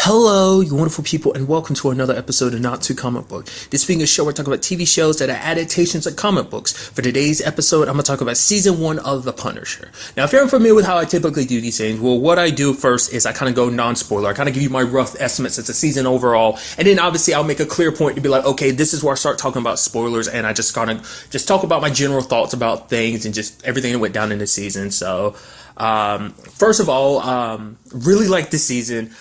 Hello, you wonderful people, and welcome to another episode of Not Too Comic Book. This being a show where I talk about TV shows that are adaptations of comic books. For today's episode, I'm going to talk about Season 1 of The Punisher. Now, if you're unfamiliar with how I typically do these things, well, what I do first is I kind of go non-spoiler. I kind of give you my rough estimates as a season overall, and then obviously I'll make a clear point to be like, okay, this is where I start talking about spoilers, and I just kind of just talk about my general thoughts about things and just everything that went down in the season. So, first of all, really like this season.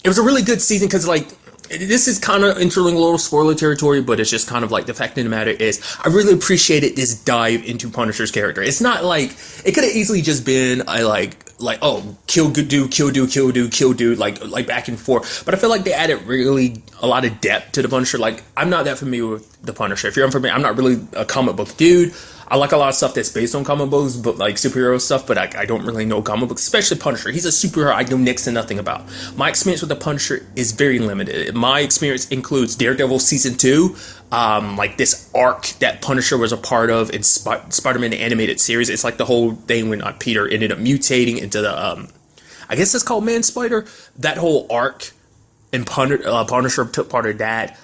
It was a really good season because, like, this is kind of entering a little spoiler territory, but it's just kind of like the fact of the matter is I really appreciated this dive into Punisher's character. It's not like it could have easily just been oh, kill good dude, kill dude, kill dude, kill dude, like back and forth. But I feel like they added really a lot of depth to the Punisher. Like, I'm not that familiar with the Punisher. If you're unfamiliar, I'm not really a comic book dude. I like a lot of stuff that's based on comic books, but like superhero stuff, but I don't really know comic books, especially Punisher. He's a superhero I know next to nothing about. My experience with the Punisher is very limited. My experience includes Daredevil Season 2, like this arc that Punisher was a part of in Spider-Man the Animated Series. It's like the whole thing when Peter ended up mutating into the, I guess it's called Man Spider. That whole arc, and Punisher took part of that.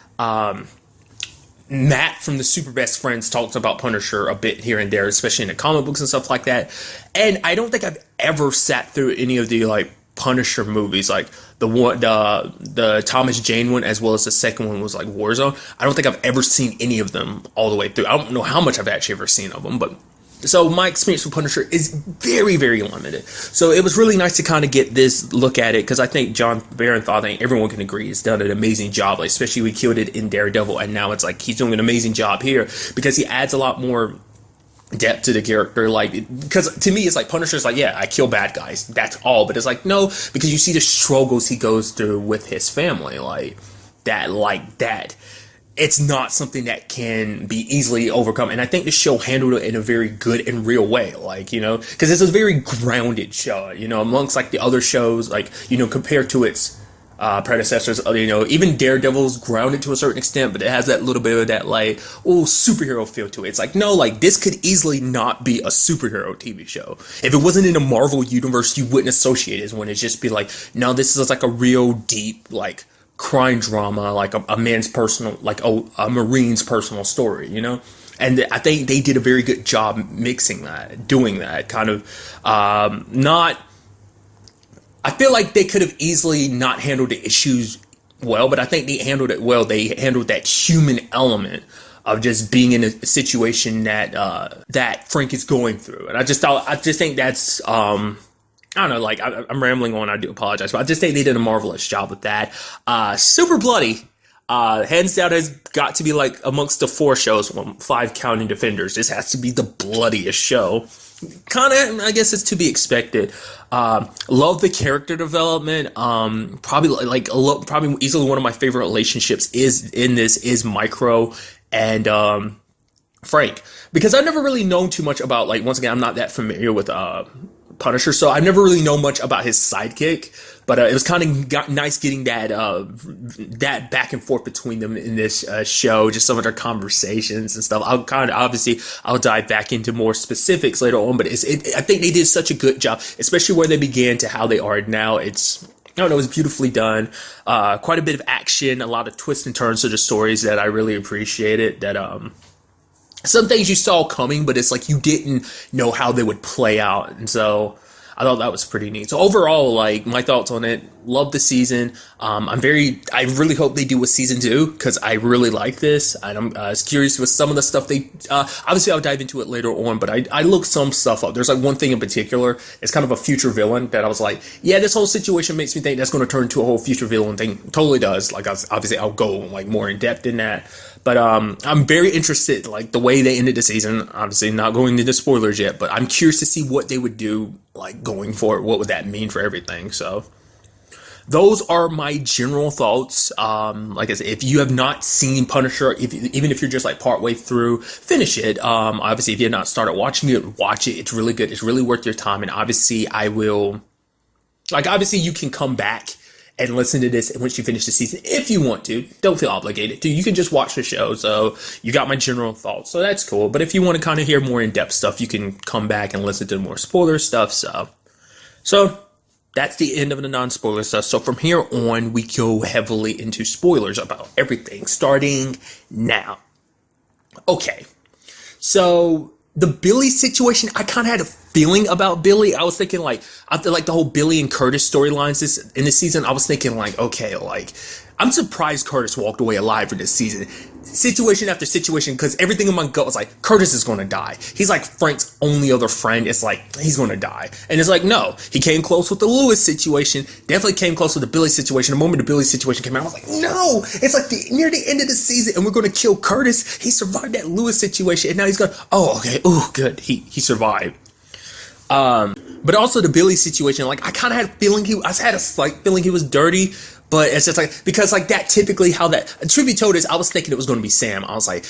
Matt from the Super Best Friends talks about Punisher a bit here and there, especially in the comic books and stuff like that. And I don't think I've ever sat through any of the like Punisher movies, like the Thomas Jane one, as well as the second one was like Warzone. I don't think I've ever seen any of them all the way through. I don't know how much I've actually ever seen of them, but so my experience with Punisher is very, very limited. So it was really nice to kind of get this look at it, because I think John Barenthal, I think everyone can agree, has done an amazing job. Like, especially we killed it in Daredevil, and now it's like he's doing an amazing job here because he adds a lot more depth to the character. Like, because to me it's like Punisher's like, yeah, I kill bad guys, that's all. But it's like, no, because you see the struggles he goes through with his family, like that. It's not something that can be easily overcome. And I think the show handled it in a very good and real way. Like, you know, because it's a very grounded show, you know, amongst like the other shows, like, you know, compared to its predecessors, you know, even Daredevil's grounded to a certain extent, but it has that little bit of that like, oh, superhero feel to it. It's like, no, like this could easily not be a superhero TV show. If it wasn't in a Marvel universe, you wouldn't associate it as one. It'd just be like, no, this is like a real deep, like, crime drama, like a man's personal, like a Marine's personal story, you know? And I think they did a very good job mixing that, doing that kind of, I feel like they could have easily not handled the issues well, but I think they handled it well. They handled that human element of just being in a situation that Frank is going through. And I just think that's, I don't know, like, I'm rambling on, I do apologize, but I just think they did a marvelous job with that. Super bloody. Hands down has got to be, like, amongst the 4 shows, 5 counting Defenders, this has to be the bloodiest show. Kind of, I guess it's to be expected. Love the character development. Probably easily one of my favorite relationships is Micro and Frank. Because I've never really known too much about, like, once again, I'm not that familiar with Punisher, so I never really know much about his sidekick, but it was kind of nice getting that back and forth between them in this show, just some of their conversations and stuff. I'll dive back into more specifics later on, but I think they did such a good job, especially where they began to how they are now. I don't know, it was beautifully done. Quite a bit of action, a lot of twists and turns to the stories that I really appreciated. Some things you saw coming, but it's like you didn't know how they would play out. And so I thought that was pretty neat. So overall, like, my thoughts on it, love the season. I really hope they do a season 2, because I really like this. And I'm curious with some of the stuff obviously I'll dive into it later on, but I looked some stuff up. There's like one thing in particular, it's kind of a future villain that I was like, yeah, this whole situation makes me think that's going to turn into a whole future villain thing. Totally does. Like, obviously I'll go like more in depth in that. But I'm very interested, like, the way they ended the season. Obviously, not going into spoilers yet, but I'm curious to see what they would do, like, going forward. What would that mean for everything? So, those are my general thoughts. Like I said, if you have not seen Punisher, even if you're just like partway through, finish it. Obviously, if you have not started watching it, watch it. It's really good. It's really worth your time. And obviously, obviously, you can come back and listen to this once you finish the season if you want to. Don't feel obligated to. You can just watch the show. So you got my general thoughts. So that's cool. But if you want to kind of hear more in-depth stuff, you can come back and listen to more spoiler stuff. So that's the end of the non-spoiler stuff. So from here on, we go heavily into spoilers about everything, starting now. Okay, so the Billy situation, I kind of had a feeling about Billy. I was thinking like after like the whole Billy and Curtis storylines in this season, I was thinking like, okay, like I'm surprised Curtis walked away alive in this season. Situation after situation, because everything in my gut was like, Curtis is going to die. He's like Frank's only other friend. It's like, he's going to die. And it's like, no, he came close with the Lewis situation. Definitely came close with the Billy situation. The moment the Billy situation came out, I was like, no, it's like near the end of the season and we're going to kill Curtis. He survived that Lewis situation and now he's going, oh, okay, oh, good. He survived. But also the Billy situation, like I kind of had a feeling I had a slight feeling he was dirty, but it's just like, because like that typically how that, truth be told is I was thinking it was going to be Sam. I was like,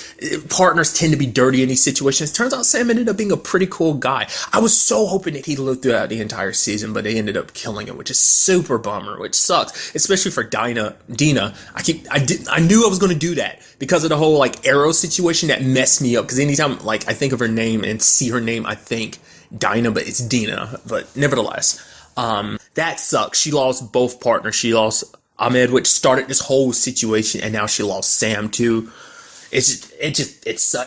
partners tend to be dirty in these situations. Turns out Sam ended up being a pretty cool guy. I was so hoping that he'd live throughout the entire season, but they ended up killing him, which is super bummer, which sucks, especially for Dina. I knew I was going to do that because of the whole like Arrow situation that messed me up. Because anytime like I think of her name and see her name, I think Dinah, but it's Dina. But nevertheless, that sucks. She lost both partners. She lost Ahmed, which started this whole situation, and now she lost Sam too. It's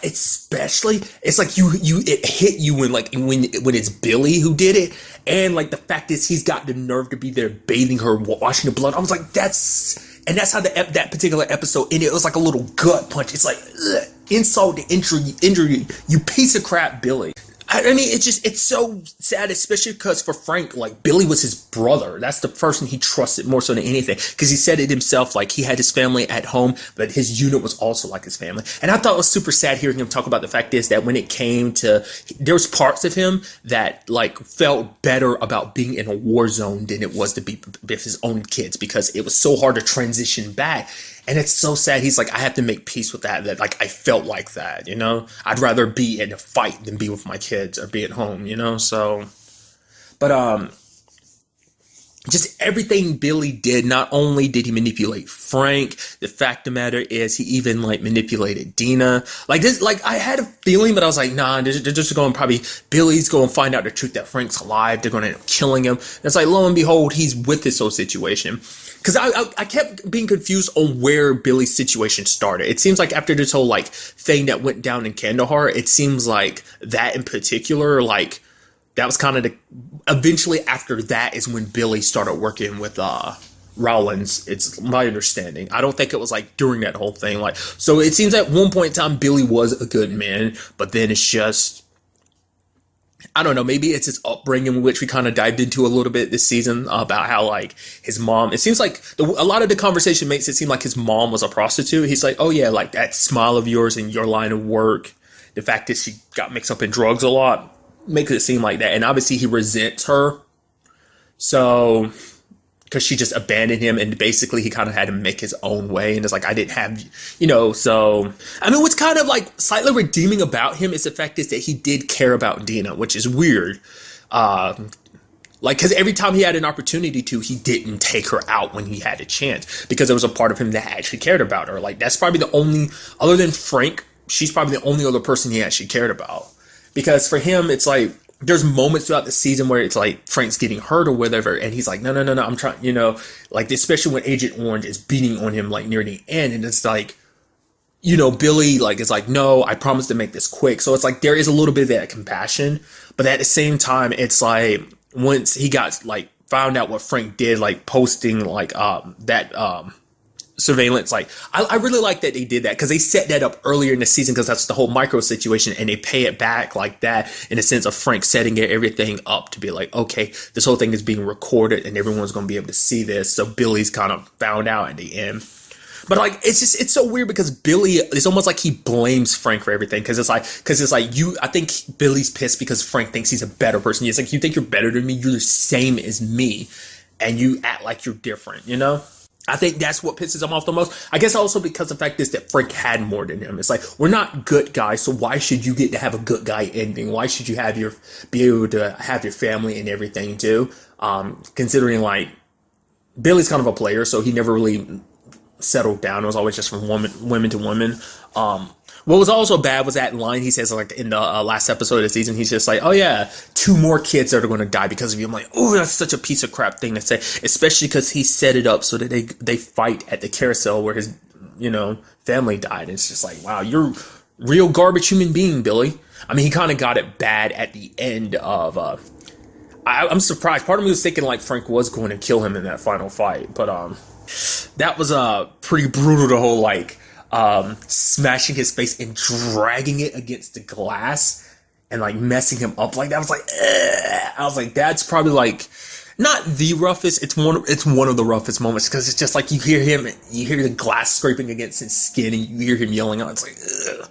especially, it's like it hit you when it's Billy who did it, and like the fact is he's got the nerve to be there bathing her, washing the blood. I was like, that's how that particular episode ended. It was like a little gut punch. It's like ugh, insult to injury, you piece of crap, Billy. I mean, it's so sad, especially because for Frank, like, Billy was his brother. That's the person he trusted more so than anything. Because he said it himself, like, he had his family at home, but his unit was also like his family. And I thought it was super sad hearing him talk about the fact is that when it came to, there was parts of him that, like, felt better about being in a war zone than it was to be with his own kids, because it was so hard to transition back. And it's so sad. He's like, I have to make peace with that like I felt like that, you know? I'd rather be in a fight than be with my kids or be at home, you know? So, but, just everything Billy did, not only did he manipulate Frank, the fact of the matter is he even like manipulated Dina. Like this, like I had a feeling, but I was like, nah, they're just going Billy's going to find out the truth that Frank's alive. They're going to end up killing him. And it's like, lo and behold, he's with this whole situation. Because I kept being confused on where Billy's situation started. It seems like after this whole like thing that went down in Kandahar, it seems like that in particular, like that was kind of eventually after that is when Billy started working with Rollins. It's my understanding. I don't think it was like during that whole thing. Like, so it seems at one point in time Billy was a good man, but then it's just, I don't know, maybe it's his upbringing, which we kind of dived into a little bit this season about how like his mom, it seems like a lot of the conversation makes it seem like his mom was a prostitute. He's like, oh yeah, like that smile of yours in your line of work, the fact that she got mixed up in drugs a lot makes it seem like that. And obviously he resents her, so because she just abandoned him, and basically he kind of had to make his own way, and it's like, I didn't have, you know. So I mean, what's kind of like slightly redeeming about him is the fact is that he did care about Dina, which is weird, like, because every time he had an opportunity to, he didn't take her out when he had a chance, because there was a part of him that actually cared about her. Like, that's probably the only, other than Frank, she's probably the only other person he actually cared about. Because for him, it's like, there's moments throughout the season where it's like Frank's getting hurt or whatever, and he's like, no, I'm trying, you know, like, especially when Agent Orange is beating on him, like, near the end, and it's like, you know, Billy, like, is like, no, I promise to make this quick. So it's like, there is a little bit of that compassion, but at the same time, it's like, once he got, like, found out what Frank did, like, posting, like, that, surveillance, like I really like that they did that, because they set that up earlier in the season, because that's the whole micro situation, and they pay it back like that in the sense of Frank setting everything up to be like, okay, this whole thing is being recorded and everyone's going to be able to see this. So Billy's kind of found out at the end. But like, it's so weird, because Billy, it's almost like he blames Frank for everything, because it's like I think Billy's pissed because Frank thinks he's a better person. It's like, you think you're better than me, you're the same as me, and you act like you're different, you know? I think that's what pisses him off the most. I guess also because the fact is that Frank had more than him. It's like, we're not good guys, so why should you get to have a good guy ending? Why should you be able to have your family and everything too? Considering like Billy's kind of a player, so he never really settled down. It was always just from women to women. What was also bad was that line he says like in the last episode of the season. He's just like, "Oh yeah, two more kids that are going to die because of you." I'm like, "Oh, that's such a piece of crap thing to say," especially because he set it up so that they fight at the carousel where his family died. And it's just like, wow, you're real garbage human being, Billy. I mean, he kind of got it bad at the end of. I'm surprised. Part of me was thinking like Frank was going to kill him in that final fight, but that was pretty brutal. The whole like smashing his face and dragging it against the glass and like messing him up like that. I was like, that's probably like not the roughest. It's one of the roughest moments because it's just like you hear the glass scraping against his skin and you hear him yelling out. It's like, ugh.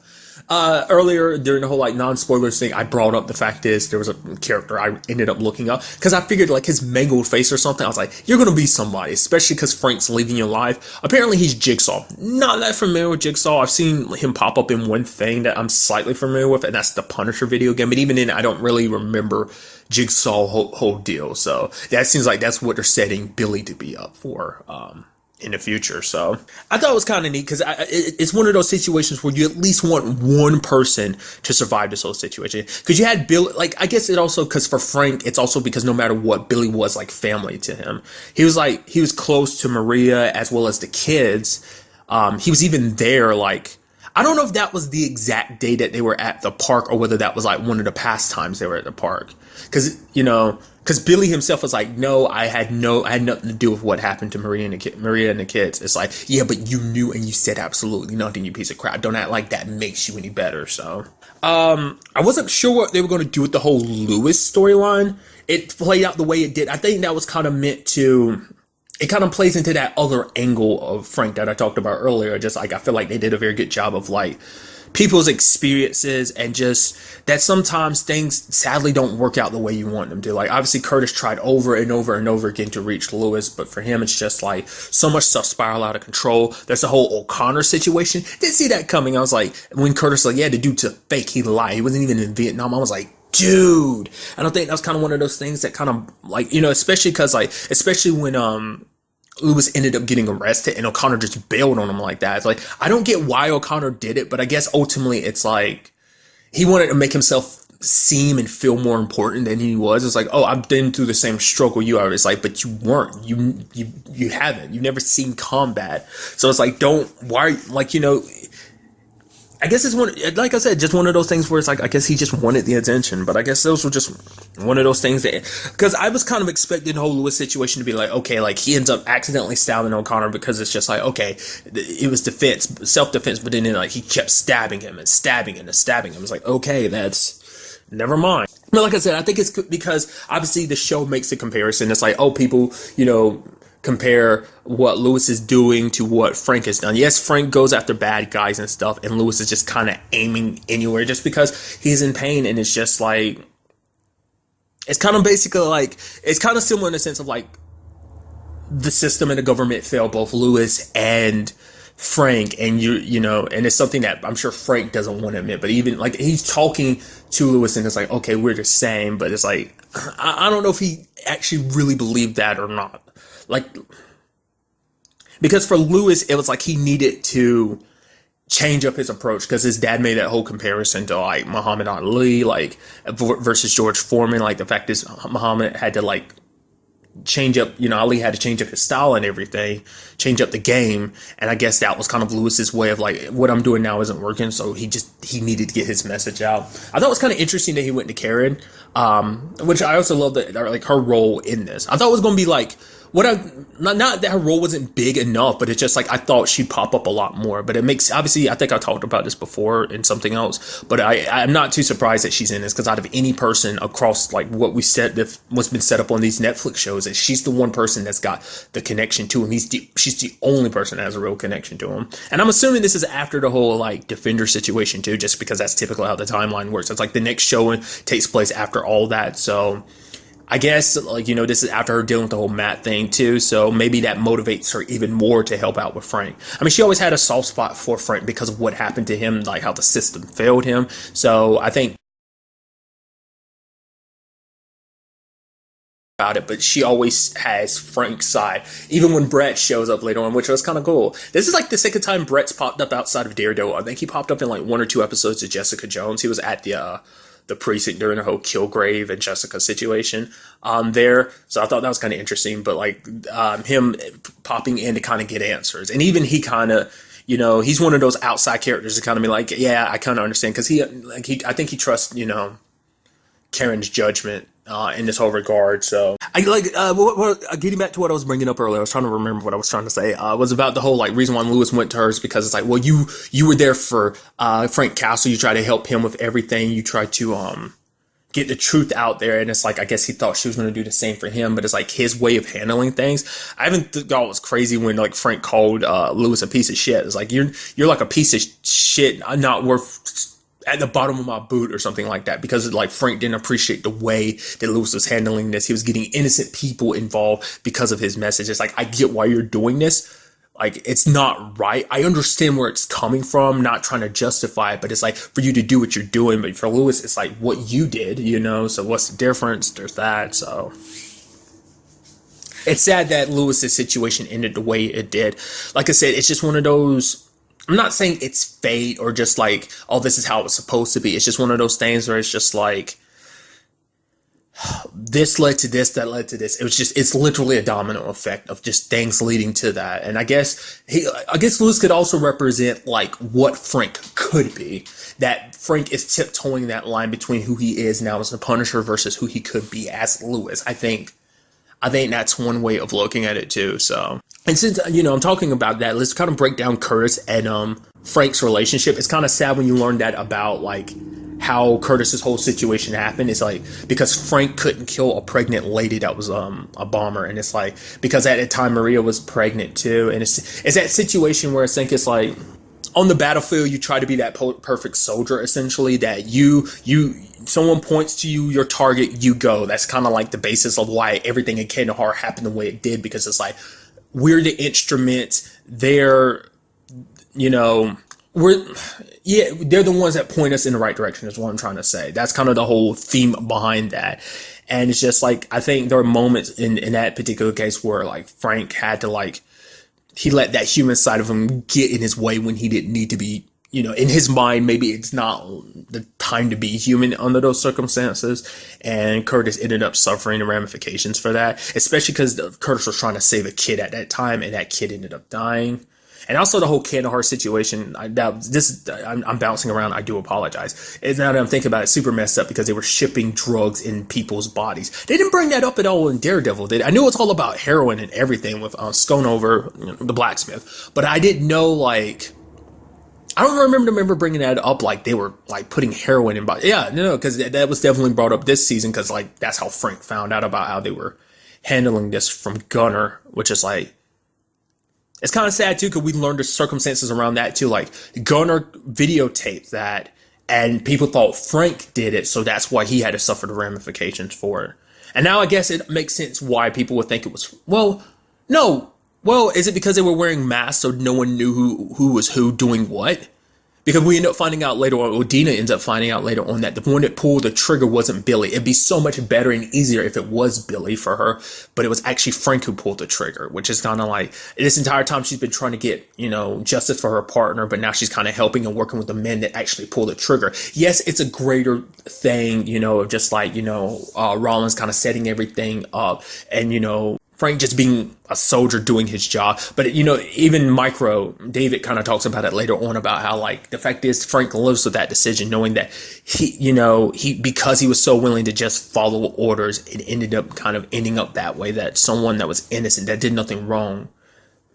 Earlier during the whole like non-spoilers thing, I brought up the fact is there was a character I ended up looking up because I figured like his mangled face or something. I was like, you're gonna be somebody, especially because Frank's leaving you alive. Apparently he's Jigsaw. Not that familiar with Jigsaw. I've seen him pop up in one thing that I'm slightly familiar with, and that's the Punisher video game. But even then, I don't really remember Jigsaw whole deal. So that seems like that's what they're setting Billy to be up for. In the future. So I thought it was kind of neat because it's one of those situations where you at least want one person to survive this whole situation. Because you had Bill, like, I guess it also, because for Frank, it's also because no matter what, Billy was like family to him. He was close to Maria as well as the kids. He was even there, like, I don't know if that was the exact day that they were at the park or whether that was like one of the past times they were at the park. Because Billy himself was like, no, I had nothing to do with what happened to Maria and the kids. It's like, yeah, but you knew and you said absolutely nothing, you piece of crap. Don't act like that makes you any better. So, I wasn't sure what they were going to do with the whole Lewis storyline. It played out the way it did. I think that was kind of meant to. It kind of plays into that other angle of Frank that I talked about earlier. Just like I feel like they did a very good job of like people's experiences and just that sometimes things sadly don't work out the way you want them to. Like obviously Curtis tried over and over and over again to reach Lewis, but for him it's just like so much stuff spiral out of control. There's the whole O'Connor situation. Didn't see that coming. I was like, when Curtis was like, yeah, the dude's a fake, he lied. He wasn't even in Vietnam. I was like, dude, I don't think that's kind of one of those things that kind of like, especially when Lewis ended up getting arrested and O'Connor just bailed on him like that. It's like, I don't get why O'Connor did it, but I guess ultimately it's like he wanted to make himself seem and feel more important than he was. It's like, oh, I've been through the same struggle you are. It's like, but you weren't. You haven't. You've never seen combat. So it's like, why, like, I guess it's one, like I said, just one of those things where it's like, I guess he just wanted the attention, but I guess those were just one of those things that, because I was kind of expecting the whole Lewis situation to be like, okay, like he ends up accidentally stabbing O'Connor because it's just like, okay, it was self-defense, but then like he kept stabbing him and stabbing him and stabbing him. It's like, okay, that's, never mind. But like I said, I think it's because obviously the show makes a comparison. It's like, oh, people, compare what Lewis is doing to what Frank has done. Yes, Frank goes after bad guys and stuff, and Lewis is just kind of aiming anywhere just because he's in pain, and it's just like, it's kind of basically like, it's kind of similar in the sense of like, the system and the government failed both Lewis and Frank, and and it's something that I'm sure Frank doesn't want to admit, but even like he's talking to Lewis and it's like, okay, we're the same, but it's like, I don't know if he actually really believed that or not. Like, because for Lewis, it was like he needed to change up his approach because his dad made that whole comparison to like Muhammad Ali, like versus George Foreman. Like the fact is Muhammad had to like change up, Ali had to change up his style and everything, change up the game. And I guess that was kind of Lewis's way of like, what I'm doing now isn't working. So he needed to get his message out. I thought it was kind of interesting that he went to Karen, which I also love that, like her role in this. I thought it was going to be like, not that her role wasn't big enough, but it's just like I thought she'd pop up a lot more. But it makes, obviously, I think I talked about this before in something else, but I'm not too surprised that she's in this because out of any person across like what's been set up on these Netflix shows, that she's the one person that's got the connection to him. She's the only person that has a real connection to him. And I'm assuming this is after the whole like Defender situation too, just because that's typically how the timeline works. It's like the next show takes place after all that, so. I guess, like, this is after her dealing with the whole Matt thing, too. So maybe that motivates her even more to help out with Frank. I mean, she always had a soft spot for Frank because of what happened to him, like how the system failed him. So I think about it, but she always has Frank's side, even when Brett shows up later on, which was kind of cool. This is like the second time Brett's popped up outside of Daredevil. I think he popped up in like 1 or 2 episodes of Jessica Jones. He was at the precinct during the whole Kilgrave and Jessica situation there. So I thought that was kind of interesting, but like him popping in to kind of get answers. And even he kind of, you know, he's one of those outside characters to kind of be like, yeah, I kind of understand. Cause I think he trusts, you know, Karen's judgment in this whole regard. So I like getting back to what I was bringing up earlier. I was trying to remember what I was trying to say. Was about the whole like reason why Lewis went to her is because it's like, well, you were there for Frank Castle. You tried to help him with everything. You tried to get the truth out there, and it's like I guess he thought she was going to do the same for him, but it's like his way of handling things. I even thought it was crazy when like Frank called Lewis a piece of shit. It's like you're like a piece of shit, not worth at the bottom of my boot or something like that, because like Frank didn't appreciate the way that Lewis was handling this. He was getting innocent people involved because of his message. It's like, I get why you're doing this. Like, it's not right. I understand where it's coming from, not trying to justify it, but it's like for you to do what you're doing. But for Lewis, it's like what you did, you know? So what's the difference? There's that. So it's sad that Lewis's situation ended the way it did. Like I said, it's just one of those, I'm not saying it's fate or just like, oh, this is how it's supposed to be. It's just one of those things where it's just like, this led to this, that led to this. It's literally a domino effect of just things leading to that. And I guess Lewis could also represent like what Frank could be. That Frank is tiptoeing that line between who he is now as the Punisher versus who he could be as Lewis. I think that's one way of looking at it too. So, and since, you know, I'm talking about that, let's kind of break down Curtis and Frank's relationship. It's kind of sad when you learn that about like how Curtis's whole situation happened. It's like because Frank couldn't kill a pregnant lady that was a bomber, and it's like because at the time Maria was pregnant too, and it's that situation where I think it's like on the battlefield you try to be that perfect soldier, essentially, that someone points to you, your target, you go. That's kind of like the basis of why everything in Kandahar happened the way it did, because it's like we're the instruments. They're, you know, they're the ones that point us in the right direction is what I'm trying to say. That's kind of the whole theme behind that. And it's just like, I think there are moments in that particular case where like Frank had to like, he let that human side of him get in his way when he didn't need to be, you know, in his mind, maybe it's not the time to be human under those circumstances. And Curtis ended up suffering the ramifications for that, especially because Curtis was trying to save a kid at that time, and that kid ended up dying. And also the whole Kandahar situation, I'm bouncing around, I do apologize. And now that I'm thinking about it, super messed up because they were shipping drugs in people's bodies. They didn't bring that up at all in Daredevil, did they? I knew it's all about heroin and everything with Schoonover, you know, the blacksmith. But I didn't know, like, I don't remember bringing that up, like they were like putting heroin in bodies. Yeah, no, because that was definitely brought up this season, because like that's how Frank found out about how they were handling this from Gunner, which is like, it's kind of sad too, because we learned the circumstances around that too. Like Gunner videotaped that, and people thought Frank did it, so that's why he had to suffer the ramifications for it. And now I guess it makes sense why people would think it was. Well, no. Well, is it because they were wearing masks so no one knew who was who doing what? Because we end up finding out later on, or Dina ends up finding out later on, that the one that pulled the trigger wasn't Billy. It'd be so much better and easier if it was Billy for her, but it was actually Frank who pulled the trigger, which is kind of like, this entire time she's been trying to get, you know, justice for her partner, but now she's kind of helping and working with the men that actually pull the trigger. Yes, it's a greater thing, you know, of just like, you know, Rollins kind of setting everything up, and, you know, Frank just being a soldier doing his job. But, you know, even David kind of talks about it later on, about how, like, the fact is Frank lives with that decision, knowing that because he was so willing to just follow orders, it ended up kind of ending up that way, that someone that was innocent, that did nothing wrong,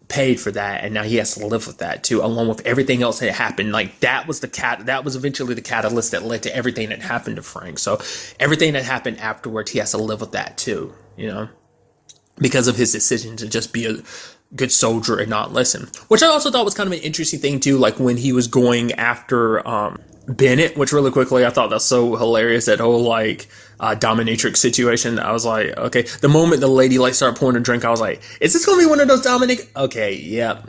paid for that. And now he has to live with that too, along with everything else that happened. Like that was eventually the catalyst that led to everything that happened to Frank. So everything that happened afterwards, he has to live with that too, you know, because of his decision to just be a good soldier and not listen. Which I also thought was kind of an interesting thing too, like when he was going after Bennett, which really quickly I thought that's so hilarious, that whole like dominatrix situation. I was like, okay. The moment the lady like started pouring a drink, I was like, is this gonna be one of those Dominic? Okay, yeah,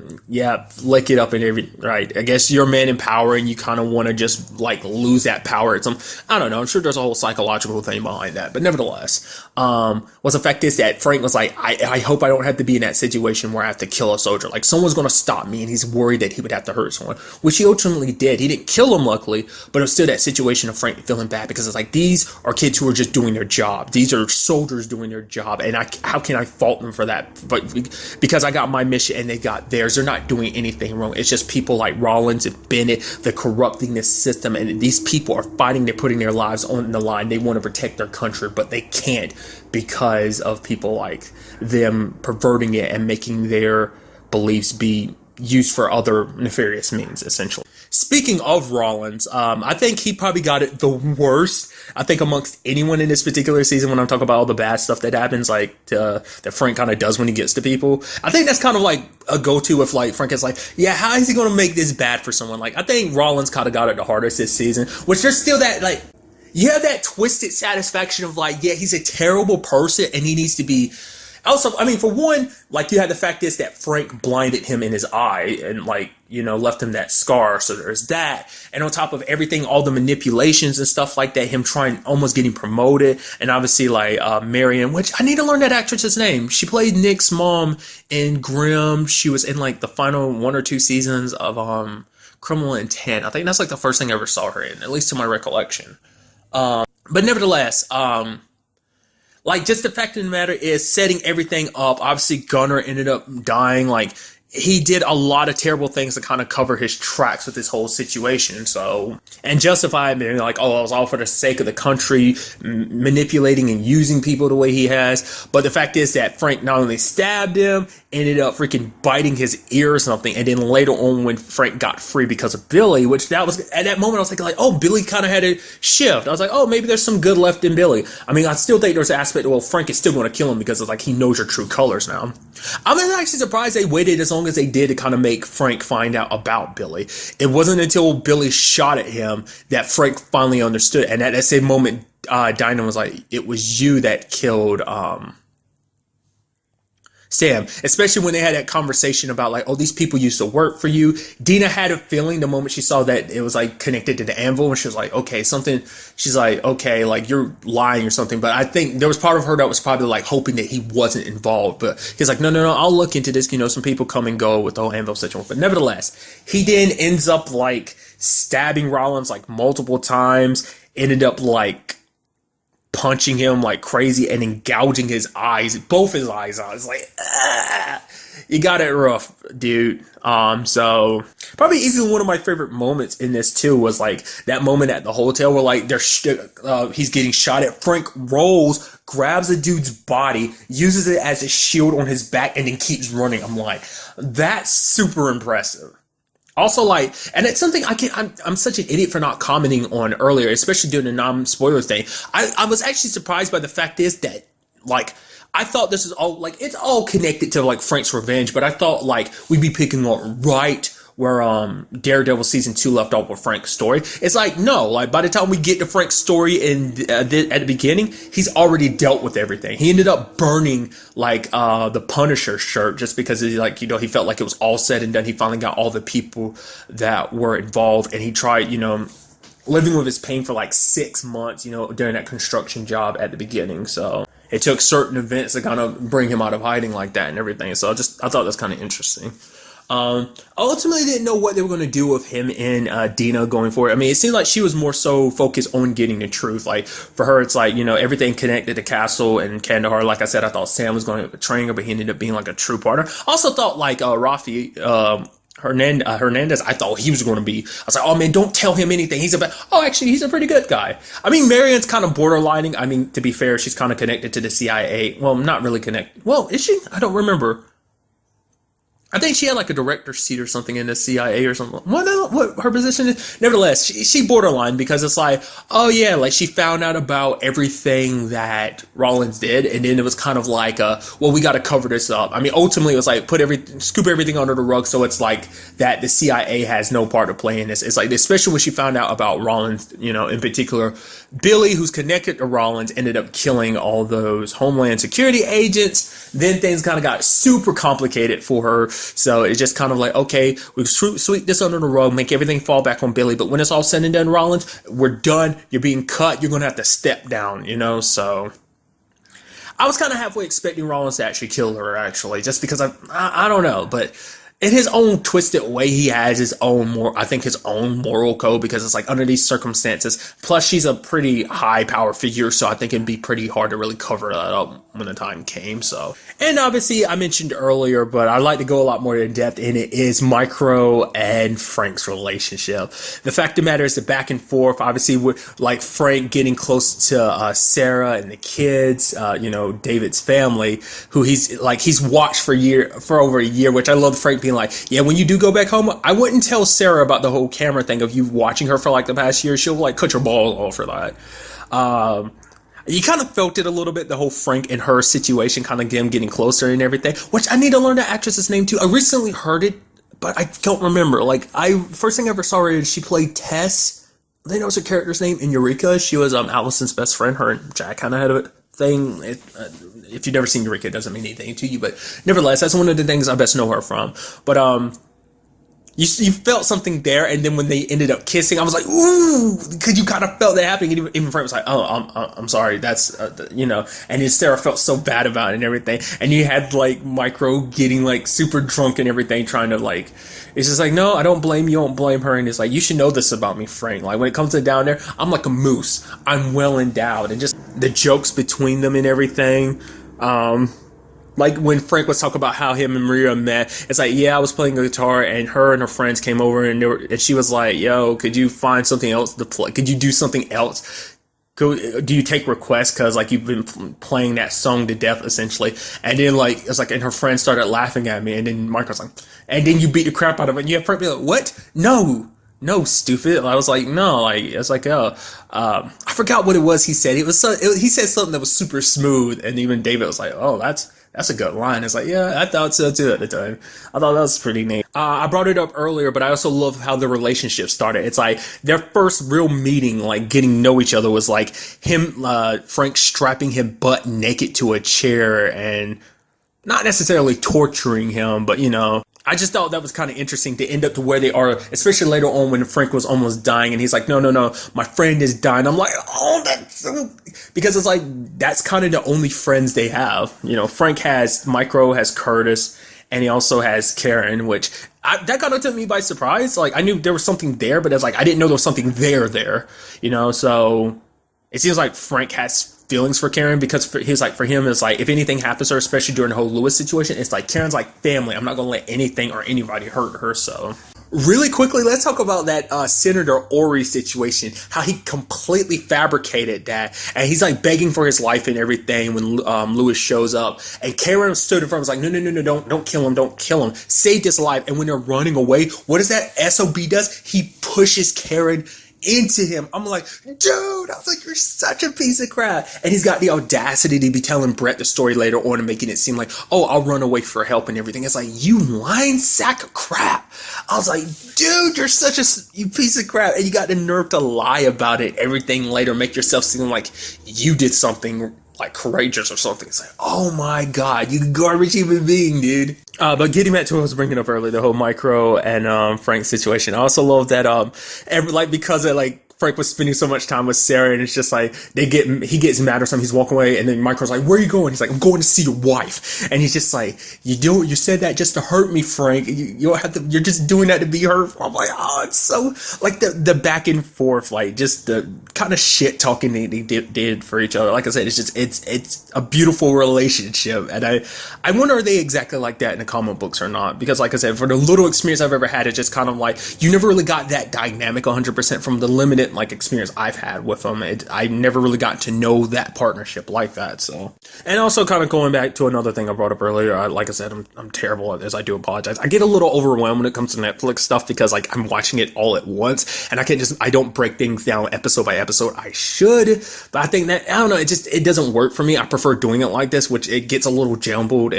lick it up and every right. I guess you're a man in power and you kind of want to just like lose that power at some. I don't know. I'm sure there's a whole psychological thing behind that, but nevertheless, what's the fact is that Frank was like, I hope I don't have to be in that situation where I have to kill a soldier. Like someone's gonna stop me, and he's worried that he would have to hurt someone, which he ultimately did. He didn't kill him, luckily, but it was still that situation of Frank feeling bad because it's like these are kids who are just doing their job. These are soldiers doing their job, and how can I fault them for that? But because I got my mission and they got theirs, they're not doing anything wrong. It's just people like Rollins and Bennett, they're corrupting this system, and these people are fighting. They're putting their lives on the line. They want to protect their country, but they can't because of people like them perverting it and making their beliefs be used for other nefarious means, essentially. Speaking of Rollins, I think he probably got it the worst, I think, amongst anyone in this particular season when I'm talking about all the bad stuff that happens, like, that Frank kind of does when he gets to people. I think that's kind of like a go-to if, like, Frank is like, yeah, how is he going to make this bad for someone? Like, I think Rollins kind of got it the hardest this season, which there's still that, like, you have that twisted satisfaction of, like, yeah, he's a terrible person and he needs to be. Also, I mean, for one, like, you had the fact is that Frank blinded him in his eye and, like, you know, left him that scar. So there's that. And on top of everything, all the manipulations and stuff like that, him trying, almost getting promoted. And obviously, like, Marion, which I need to learn that actress's name. She played Nick's mom in Grimm. She was in, like, the final 1 or 2 seasons of Criminal Intent. I think that's, like, the first thing I ever saw her in, at least to my recollection. But nevertheless, like, just the fact of the matter is setting everything up. Obviously, Gunner ended up dying. Like, he did a lot of terrible things to kind of cover his tracks with this whole situation. So, and justify being like, oh, it was all for the sake of the country, manipulating and using people the way he has. But the fact is that Frank not only stabbed him, ended up freaking biting his ear or something. And then later on, when Frank got free because of Billy, which that was, at that moment, I was thinking like, oh, Billy kind of had a shift. I was like, oh, maybe there's some good left in Billy. I mean, I still think there's an aspect of, well, Frank is still going to kill him because it's like he knows your true colors now. I'm actually surprised they waited as long as they did to kind of make Frank find out about Billy. It wasn't until Billy shot at him that Frank finally understood. And at that same moment, Dinah was like, it was you that killed Sam, especially when they had that conversation about like, oh, these people used to work for you. Dina had a feeling the moment she saw that it was like connected to the anvil, and she was like, okay, something. She's like, okay, like you're lying or something. But I think there was part of her that was probably like hoping that he wasn't involved. But he's like, no, I'll look into this. You know, some people come and go with the whole anvil situation. But nevertheless, he then ends up like stabbing Rollins like multiple times. Ended up like punching him like crazy and then gouging his eyes, both his eyes out. It's like, you got it rough, dude. So probably easily one of my favorite moments in this too was like that moment at the hotel where like he's getting shot at. Frank rolls, grabs a dude's body, uses it as a shield on his back, and then keeps running. I'm like, that's super impressive. Also, like, and it's something I'm such an idiot for not commenting on earlier, especially during the non-spoiler thing. I was actually surprised by the fact is that, like, I thought this is all, like, it's all connected to, like, Frank's revenge, but I thought, like, we'd be picking up right where Daredevil season 2 left off with Frank's story. It's like, no, like by the time we get to Frank's story at the beginning, he's already dealt with everything. He ended up burning like the Punisher shirt just because he, like, you know, he felt like it was all said and done. He finally got all the people that were involved, and he tried, you know, living with his pain for like 6 months, you know, during that construction job at the beginning. So it took certain events to kind of bring him out of hiding like that and everything. So I thought that's kind of interesting. Ultimately didn't know what they were going to do with him and Dina going forward. I mean, it seemed like she was more so focused on getting the truth. Like for her, it's like, you know, everything connected to Castle and Kandahar. Like I said, I thought Sam was going to betray her, but he ended up being like a true partner. Also thought like Rafi Hernandez, I thought he was going to be. I was like, oh man, don't tell him anything. Actually, he's a pretty good guy. I mean, Marion's kind of borderlining. I mean, to be fair, she's kind of connected to the CIA. Well, not really connected. Well, is she? I don't remember. I think she had like a director's seat or something in the CIA or something. What her position is? Nevertheless, she borderline because it's like, oh yeah, like she found out about everything that Rollins did, and then it was kind of like, well, we got to cover this up. I mean, ultimately, it was like scoop everything under the rug, so it's like that the CIA has no part to play in this. It's like, especially when she found out about Rollins, you know, in particular, Billy, who's connected to Rollins, ended up killing all those Homeland Security agents. Then things kind of got super complicated for her. So it's just kind of like, okay, we sweep this under the rug, make everything fall back on Billy. But when it's all said and done, Rollins, we're done. You're being cut. You're going to have to step down, you know? So I was kind of halfway expecting Rollins to actually kill her, actually, just because I don't know. But in his own twisted way, he has his own his own moral code, because it's like under these circumstances, plus she's a pretty high power figure, so I think it'd be pretty hard to really cover that up when the time came. So, and obviously I mentioned earlier, but I'd like to go a lot more in depth in it, is Micro and Frank's relationship. The fact of the matter is the back and forth, obviously with like Frank getting close to Sarah and the kids, you know, David's family, who he's watched for over a year, which I love Frank being like, yeah, when you do go back home, I wouldn't tell Sarah about the whole camera thing of you watching her for like the past year. She'll like cut your balls off for that. You kind of felt it a little bit, the whole Frank and her situation, kind of them getting closer and everything, which I need to learn the actress's name too. I recently heard it, but I don't remember. Like, first thing I ever saw her is she played Tess. I think that was her character's name in Eureka. She was Allison's best friend. Her and Jack kind of had a thing. If you've never seen Eureka, it doesn't mean anything to you, but nevertheless, that's one of the things I best know her from. But you felt something there, and then when they ended up kissing, I was like, ooh, because you kind of felt that happening. And even Frank was like, oh, I'm sorry, that's, you know, and then Sarah felt so bad about it and everything. And you had like Micro getting like super drunk and everything, trying to like, it's just like, no, I don't blame you, don't blame her. And it's like, you should know this about me, Frank. Like, when it comes to down there, I'm like a moose. I'm well endowed. And just the jokes between them and everything. Like when Frank was talking about how him and Maria met, it's like, yeah, I was playing guitar and her and her friends came over and she was like, yo, could you find something else to play? Could you do something else? Do you take requests? Cause like you've been playing that song to death essentially. And then like, it's like, and her friend started laughing at me, and then Mike was like, and then you beat the crap out of it. And you have Frank be like, what? No, stupid. I was like, no, like, it's like, I forgot what it was he said. He said something that was super smooth. And even David was like, oh, that's a good line. It's like, yeah, I thought so too at the time. I thought that was pretty neat. I brought it up earlier, but I also love how the relationship started. It's like their first real meeting, like getting to know each other, was like him, Frank strapping him butt naked to a chair and not necessarily torturing him, but you know, I just thought that was kind of interesting to end up to where they are, especially later on when Frank was almost dying and he's like, no, my friend is dying. I'm like, oh, that's so... Because it's like, that's kind of the only friends they have. You know, Frank has Micro, has Curtis, and he also has Karen, which that kind of took me by surprise. Like, I knew there was something there, but it's like, I didn't know there was something there, you know? So it seems like Frank has feelings for Karen, because for him, it's like, if anything happens to her, especially during the whole Lewis situation, it's like, Karen's like family. I'm not going to let anything or anybody hurt her. So really quickly, let's talk about that Senator Ori situation, how he completely fabricated that, and he's like begging for his life and everything when Lewis shows up, and Karen stood in front and was like, no, don't kill him, save his life. And when they're running away, what is that SOB does? He pushes Karen into him. I'm like, dude, I was like, you're such a piece of crap. And he's got the audacity to be telling Brett the story later on and making it seem like, oh, I'll run away for help and everything. It's like, you lying sack of crap. I was like, dude, you're such you piece of crap. And you got the nerve to lie about it, everything later, make yourself seem like you did something like courageous or something. It's like, oh my God, you garbage human being, dude. But getting back to what I was bringing up earlier, the whole Micro and Frank situation. I also love that because of like Frank was spending so much time with Sarah, and it's just like he gets mad or something. He's walking away, and then Micro's like, "Where are you going?" He's like, "I'm going to see your wife." And he's just like, "You said that just to hurt me, Frank. You don't have to. You're just doing that to be hurtful." I'm like, oh, it's so like the back and forth, like just the kind of shit talking they did for each other. Like I said, it's a beautiful relationship, and I wonder, are they exactly like that in the comic books or not? Because like I said, for the little experience I've ever had, it's just kind of like you never really got that dynamic 100% from the limited intimate like experience I've had with them. I never really got to know that partnership like that. So, and also kind of going back to another thing I brought up earlier, like I said, I'm terrible at this. I do apologize. I get a little overwhelmed when it comes to Netflix stuff because like I'm watching it all at once, and I don't break things down episode by episode. I should, but I think that, I don't know, it doesn't work for me. I prefer doing it like this, which it gets a little jumbled.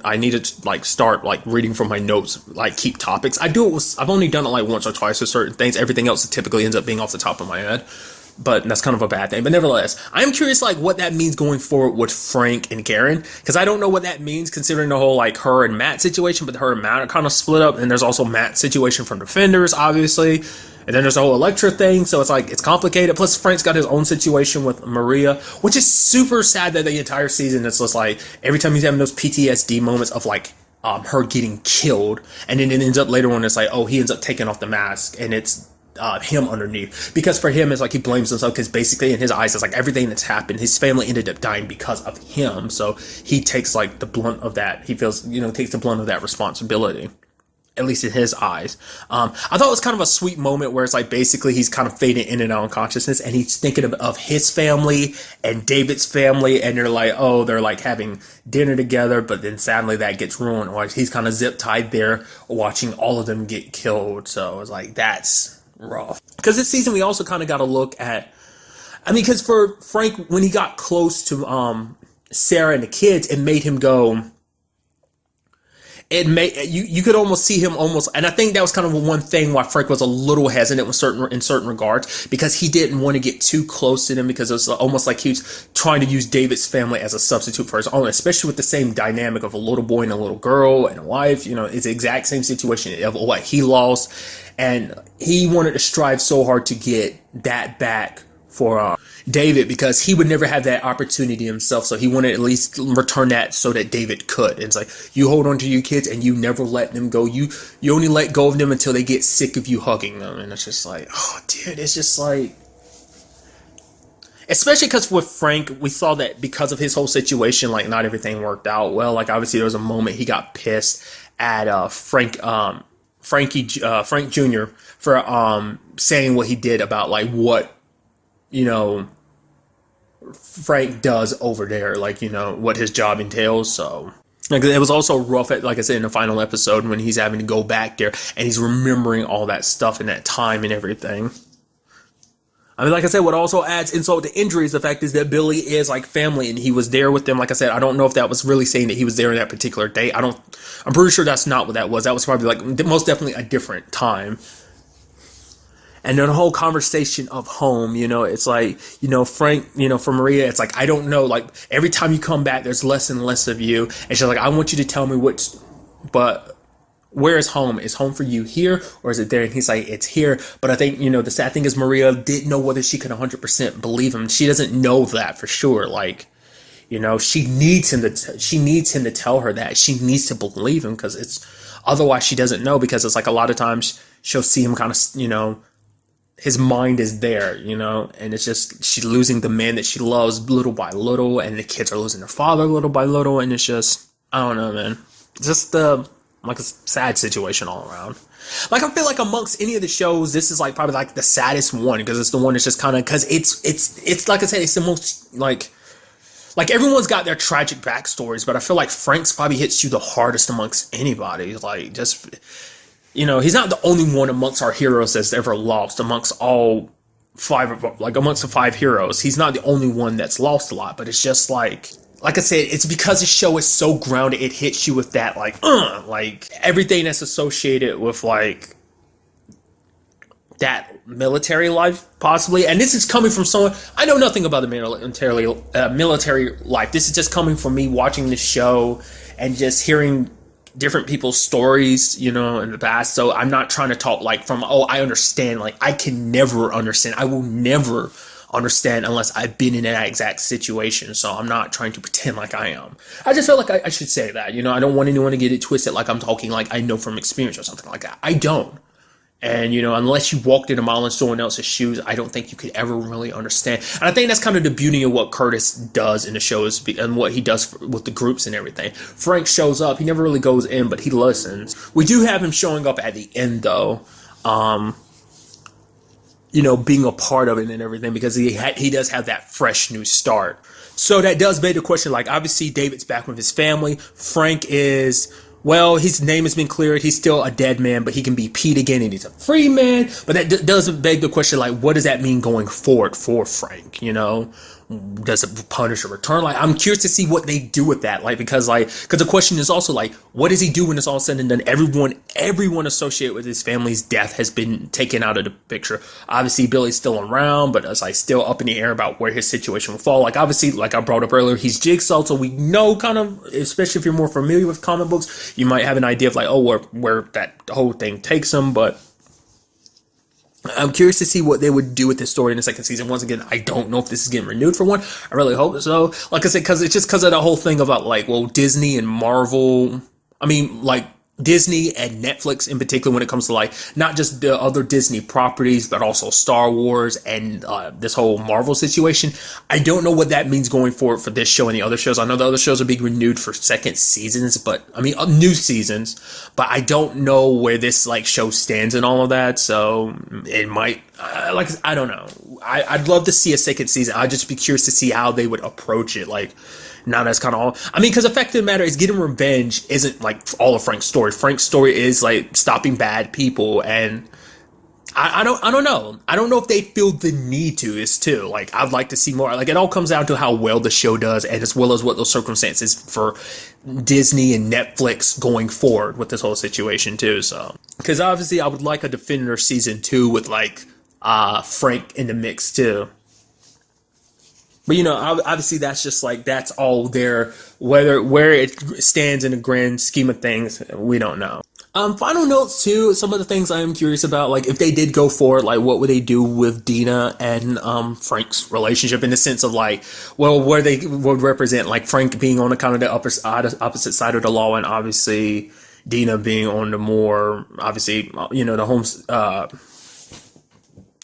I need to like start like reading from my notes, like keep topics. I've only done it like once or twice with certain things. Everything else typically ends up being off the top of my head, but that's kind of a bad thing. But nevertheless, I'm curious like what that means going forward with Frank and Karen, because I don't know what that means considering the whole like her and Matt situation, but her and Matt are kind of split up, and there's also Matt's situation from Defenders, obviously. And then there's the whole Electra thing, so it's like, it's complicated. Plus, Frank's got his own situation with Maria, which is super sad that the entire season, it's just like, every time he's having those PTSD moments of like, her getting killed, and then it ends up later on, it's like, oh, he ends up taking off the mask, and it's him underneath. Because for him, it's like he blames himself, because basically in his eyes, it's like everything that's happened, his family ended up dying because of him, so he takes like the blunt of that. He feels, takes the blunt of that responsibility, at least in his eyes. I thought it was kind of a sweet moment where it's like basically he's kind of fading in and out of consciousness, and he's thinking of his family and David's family, and they're like having dinner together, but then sadly that gets ruined, or he's kind of zip tied there watching all of them get killed. So it's like, that's rough. Because this season we also kind of got to look at, because for Frank, when he got close to Sarah and the kids, it made him go, you could almost see him almost, and I think that was kind of one thing why Frank was a little hesitant in certain regards, because he didn't want to get too close to them, because it was almost like he was trying to use David's family as a substitute for his own, especially with the same dynamic of a little boy and a little girl and a wife. It's the exact same situation of what he lost, and he wanted to strive so hard to get that back for David, because he would never have that opportunity himself, so he wanted to at least return that so that David could. And it's like, you hold on to your kids and you never let them go. You only let go of them until they get sick of you hugging them. And it's just like, oh dude, it's just like, especially because with Frank, we saw that because of his whole situation, like not everything worked out well. Like obviously there was a moment he got pissed at Frank Jr. for saying what he did about like what Frank does over there, like, what his job entails. So like, it was also rough like I said, in the final episode when he's having to go back there and he's remembering all that stuff and that time and everything. Like I said, what also adds insult to injury is the fact is that Billy is like family and he was there with them. Like I said, I don't know if that was really saying that he was there on that particular day. I'm pretty sure that's not what that was. That was probably like most definitely a different time. And then the whole conversation of home, it's like, Frank, for Maria, it's like, I don't know, like every time you come back, there's less and less of you. And she's like, I want you to tell me but where is home? Is home for you here or is it there? And he's like, it's here. But I think, the sad thing is Maria didn't know whether she could 100% believe him. She doesn't know that for sure. Like, she needs him to tell her that. She needs to believe him, because otherwise she doesn't know, because it's like a lot of times she'll see him kind of, his mind is there, and it's just, she's losing the man that she loves little by little, and the kids are losing their father little by little, and it's just, I don't know, man. It's just like a sad situation all around. Like, I feel like amongst any of the shows, this is like probably like the saddest one, because it's the one that's just kind of, because it's like I said, it's the most like everyone's got their tragic backstories, but I feel like Frank's probably hits you the hardest amongst anybody. Like, just, he's not the only one amongst our heroes that's ever lost amongst all amongst the 5 heroes. He's not the only one that's lost a lot, but it's just like I said, it's because the show is so grounded, it hits you with that, like everything that's associated with like that military life, possibly. And this is coming from someone, I know nothing about the military life. This is just coming from me watching the show and just hearing different people's stories, in the past. So I'm not trying to talk like from, I understand. Like, I can never understand. I will never understand unless I've been in that exact situation. So I'm not trying to pretend like I am. I just felt like I should say that, I don't want anyone to get it twisted like I'm talking like I know from experience or something like that. I don't. And, unless you walked in a mile in someone else's shoes, I don't think you could ever really understand. And I think that's kind of the beauty of what Curtis does in the shows and what he does with the groups and everything. Frank shows up. He never really goes in, but he listens. We do have him showing up at the end, though. being a part of it and everything, because he does have that fresh new start. So that does beg the question, like, obviously David's back with his family. Frank is, well, his name has been cleared. He's still a dead man, but he can be Pete again, and he's a free man. But that does beg the question, like, what does that mean going forward for Frank? Does a Punisher return? Like, I'm curious to see what they do with that. Like, because the question is also like, what does he do when it's all said and done? Everyone associated with his family's death has been taken out of the picture. Obviously, Billy's still around, but it's like still up in the air about where his situation will fall. Like, obviously, like I brought up earlier, he's Jigsaw, so we know kind of, especially if you're more familiar with comic books, you might have an idea of like, oh, where that whole thing takes him, but I'm curious to see what they would do with this story in the second season. Once again, I don't know if this is getting renewed for one. I really hope so. Like I said, because of the whole thing about like, well, Disney and Marvel. I mean, like Disney and Netflix in particular, when it comes to like not just the other Disney properties, but also Star Wars and this whole Marvel situation. I don't know what that means going forward for this show and the other shows. I know the other shows are being renewed for second seasons, but I mean new seasons. But I don't know where this like show stands and all of that. So it might I don't know. I'd love to see a second season. I'd just be curious to see how they would approach it. Like, now that's kind of all. I mean, because the fact of the matter is, getting revenge isn't like all of Frank's story. Frank's story is like stopping bad people, and I don't know. I don't know if they feel the need to. Is too like I'd like to see more. Like, it all comes down to how well the show does, and as well as what those circumstances for Disney and Netflix going forward with this whole situation too. So, because obviously I would like a Defender season 2 with like Frank in the mix too. But obviously that's just like, that's all there. Where it stands in the grand scheme of things, we don't know. Final notes too. Some of the things I am curious about, like if they did go forward, like what would they do with Dina and Frank's relationship, in the sense of like, well, where they would represent like Frank being on the kind of the opposite side of the law, and obviously Dina being on the more obviously the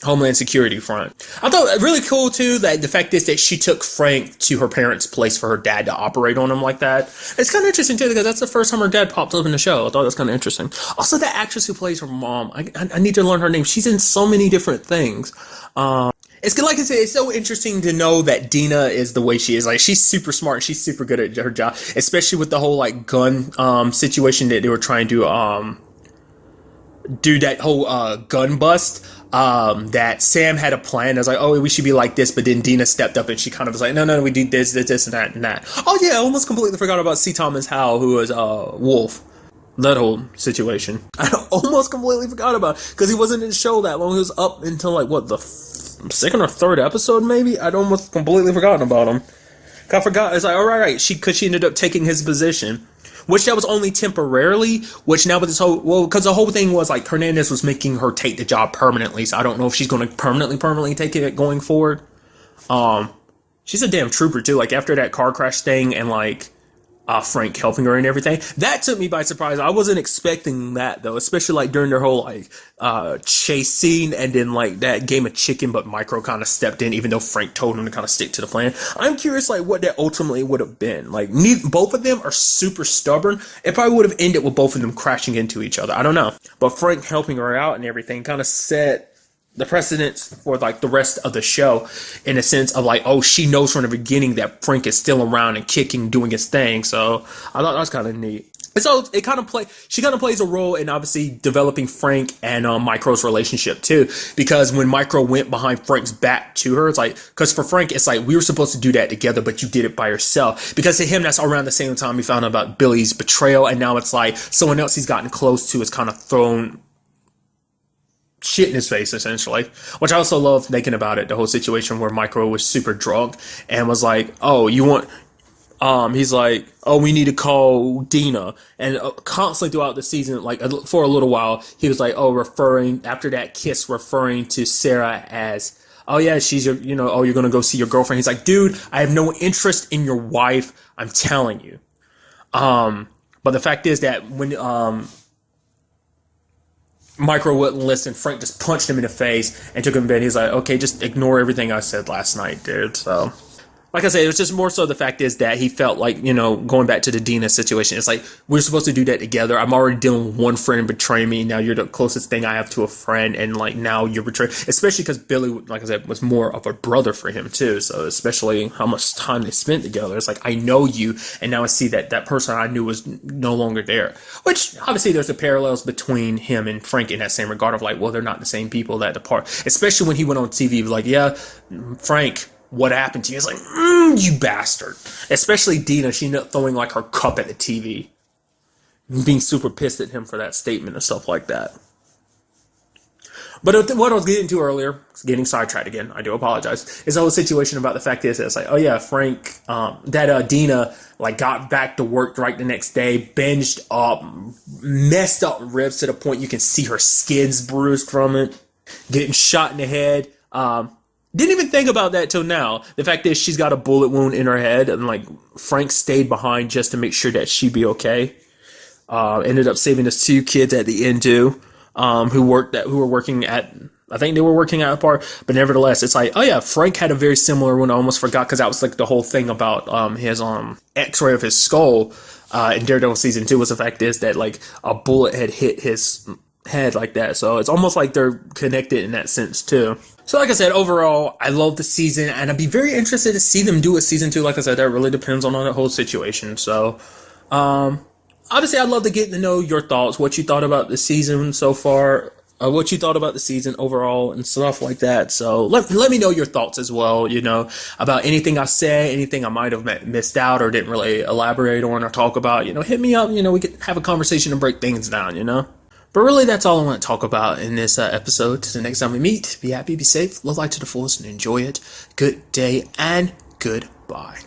Homeland Security front. I thought it really cool too that the fact is that she took Frank to her parents' place for her dad to operate on him like that. It's kind of interesting too, because that's the first time her dad popped up in the show. I thought that's kind of interesting. Also, the actress who plays her mom, I need to learn her name. She's in so many different things. It's good, like I said, it's so interesting to know that Dina is the way she is. Like, she's super smart and she's super good at her job, especially with the whole like gun situation that they were trying to do that whole gun bust. That Sam had a plan. I was like, oh, we should be like this, but then Dina stepped up and she kind of was like, no, we do this, and that, and that. Oh yeah, I almost completely forgot about C. Thomas Howell, who was Wolf. That whole situation. I almost completely forgot about it, because he wasn't in the show that long. He was up until like, what, the second or third episode, maybe? I'd almost completely forgotten about him. I forgot. It's like, all right, because she ended up taking his position. Which that was only temporarily, which now with this whole, well, because the whole thing was like Hernandez was making her take the job permanently, so I don't know if she's going to permanently take it going forward. She's a damn trooper too, like after that car crash thing and like Frank helping her and everything. That took me by surprise. I wasn't expecting that though, especially like during their whole like chase scene, and then like that game of chicken, but Micro kind of stepped in, even though Frank told him to kind of stick to the plan. I'm curious like what that ultimately would have been. Like both of them are super stubborn. It probably would have ended with both of them crashing into each other. I don't know. But Frank helping her out and everything kind of set the precedence for like the rest of the show, in a sense of like, oh, she knows from the beginning that Frank is still around and kicking, doing his thing. So I thought that was kind of neat. And so she kind of plays a role in obviously developing Frank and Micro's relationship too, because when Micro went behind Frank's back to her, it's like, because for Frank it's like, we were supposed to do that together, but you did it by yourself. Because to him, that's around the same time he found out about Billy's betrayal, and now it's like someone else he's gotten close to is kind of thrown shit in his face, essentially. Which I also love thinking about it, the whole situation where Micro was super drunk and was like, oh, you want, he's like, oh, we need to call Dina. And constantly throughout the season, like for a little while, he was like, oh, after that kiss, referring to Sarah as, oh yeah, she's your, oh, you're gonna go see your girlfriend. He's like, dude, I have no interest in your wife, I'm telling you. But the fact is that when Micro wouldn't listen, Frank just punched him in the face and took him to bed. He's like, okay, just ignore everything I said last night, dude. So like I said, it was just more so the fact is that he felt like, going back to the Dina situation, it's like, we're supposed to do that together. I'm already dealing with one friend betraying me. Now you're the closest thing I have to a friend. And like, now you're betraying, especially because Billy, like I said, was more of a brother for him too. So especially how much time they spent together. It's like, I know you. And now I see that that person I knew was no longer there, which obviously there's a parallels between him and Frank in that same regard of like, well, they're not the same people that depart, especially when he went on TV, he was like, yeah, Frank, what happened to you? It's like, you bastard. Especially Dina, she ended up throwing like her cup at the TV, being super pissed at him for that statement and stuff like that. But what I was getting to earlier, getting sidetracked again, I do apologize, is the whole situation about the fact is, it's like, oh yeah, Frank, Dina, like got back to work right the next day, binged up, messed up ribs to the point you can see her skin's bruised from it, getting shot in the head. Didn't even think about that till now. The fact is she's got a bullet wound in her head, and like Frank stayed behind just to make sure that she'd be okay. Ended up saving his two kids at the end too, who were working at, I think they were working at a bar, but nevertheless, it's like, oh yeah, Frank had a very similar one. I almost forgot because that was like the whole thing about his X-ray of his skull in Daredevil season 2 was the fact is that like a bullet had hit his head like that. So it's almost like they're connected in that sense too. So like I said, overall, I love the season, and I'd be very interested to see them do a season 2. Like I said, that really depends on the whole situation. So, obviously, I'd love to get to know your thoughts, what you thought about the season so far, what you thought about the season overall, and stuff like that. So let me know your thoughts as well, about anything I said, anything I might have missed out or didn't really elaborate on or talk about. Hit me up. We could have a conversation and break things down. But really, that's all I want to talk about in this episode. Till the next time we meet, be happy, be safe, love life to the fullest, and enjoy it. Good day and goodbye.